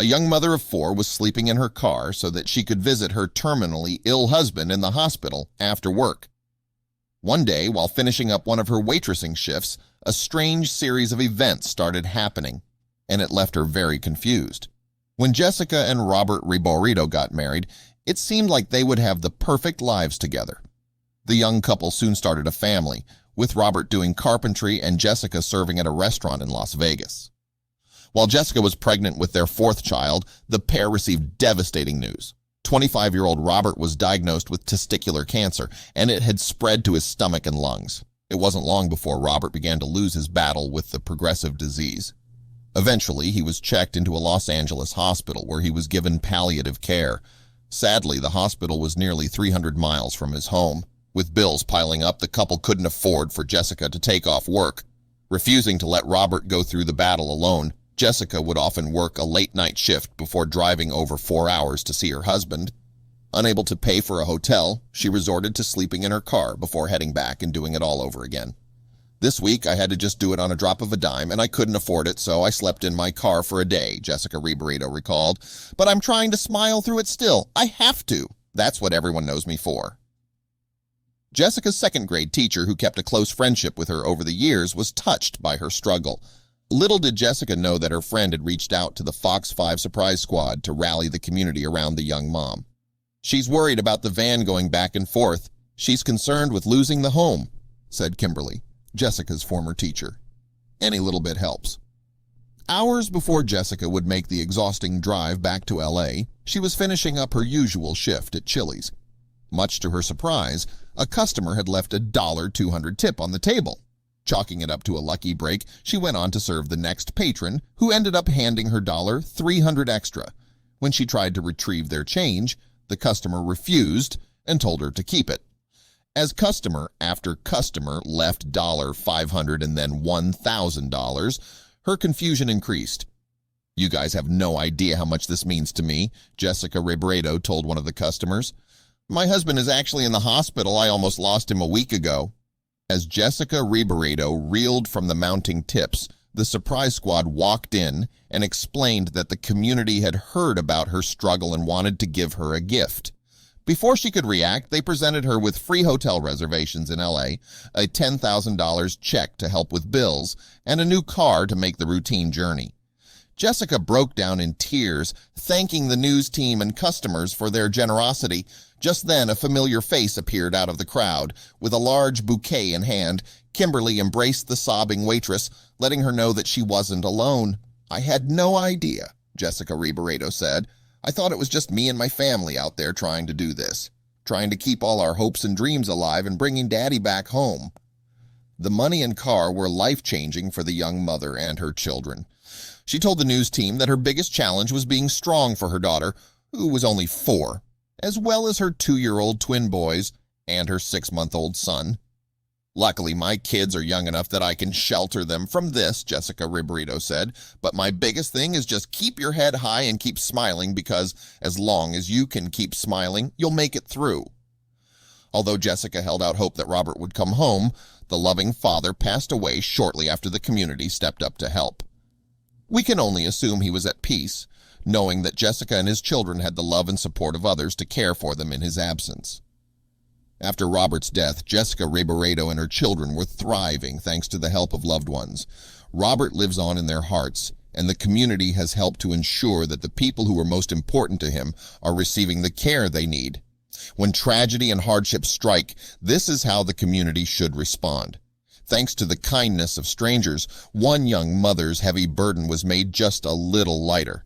A young mother of 4 was sleeping in her car so that she could visit her terminally ill husband in the hospital after work. One day, while finishing up one of her waitressing shifts, a strange series of events started happening, and it left her very confused. When Jessica and Robert Riborito got married, it seemed like they would have the perfect lives together. The young couple soon started a family, with Robert doing carpentry and Jessica serving at a restaurant in Las Vegas. While Jessica was pregnant with their 4th child, the pair received devastating news. 25-year-old Robert was diagnosed with testicular cancer, and it had spread to his stomach and lungs. It wasn't long before Robert began to lose his battle with the progressive disease. Eventually, he was checked into a Los Angeles hospital where he was given palliative care. Sadly, the hospital was nearly 300 miles from his home. With bills piling up, the couple couldn't afford for Jessica to take off work. Refusing to let Robert go through the battle alone, Jessica would often work a late-night shift before driving over 4 hours to see her husband. Unable to pay for a hotel, she resorted to sleeping in her car before heading back and doing it all over again. This week, I had to just do it on a drop of a dime, and I couldn't afford it, so I slept in my car for a day, Jessica Riborito recalled. But I'm trying to smile through it still. I have to. That's what everyone knows me for. Jessica's 2nd-grade teacher, who kept a close friendship with her over the years, was touched by her struggle. Little did Jessica know that her friend had reached out to the Fox 5 Surprise Squad to rally the community around the young mom. "She's worried about the van going back and forth. She's concerned with losing the home," said Kimberly, Jessica's former teacher. "Any little bit helps." Hours before Jessica would make the exhausting drive back to L.A., she was finishing up her usual shift at Chili's. Much to her surprise, a customer had left a $200 tip on the table. Chalking it up to a lucky break, she went on to serve the next patron, who ended up handing her $300 extra. When she tried to retrieve their change, the customer refused and told her to keep it. As customer after customer left $500 and then $1,000, her confusion increased. "You guys have no idea how much this means to me," Jessica Riborito told one of the customers. "My husband is actually in the hospital. I almost lost him a week ago." As Jessica Riborito reeled from the mounting tips, the surprise squad walked in and explained that the community had heard about her struggle and wanted to give her a gift. Before she could react, they presented her with free hotel reservations in L.A., a $10,000 check to help with bills, and a new car to make the routine journey. Jessica broke down in tears, thanking the news team and customers for their generosity. Just then, a familiar face appeared out of the crowd. With a large bouquet in hand, Kimberly embraced the sobbing waitress, letting her know that she wasn't alone. "I had no idea," Jessica Riborito said. "I thought it was just me and my family out there trying to do this, trying to keep all our hopes and dreams alive and bringing Daddy back home." The money and car were life-changing for the young mother and her children. She told the news team that her biggest challenge was being strong for her daughter, who was only 4, as well as her 2-year-old twin boys and her 6-month-old son. "Luckily, my kids are young enough that I can shelter them from this," Jessica Riborito said. "But my biggest thing is just keep your head high and keep smiling, because as long as you can keep smiling, you'll make it through." Although Jessica held out hope that Robert would come home, the loving father passed away shortly after the community stepped up to help. We can only assume he was at peace, knowing that Jessica and his children had the love and support of others to care for them in his absence. After Robert's death, Jessica Riborito and her children were thriving thanks to the help of loved ones. Robert lives on in their hearts, and the community has helped to ensure that the people who were most important to him are receiving the care they need. When tragedy and hardship strike, this is how the community should respond. Thanks to the kindness of strangers, one young mother's heavy burden was made just a little lighter.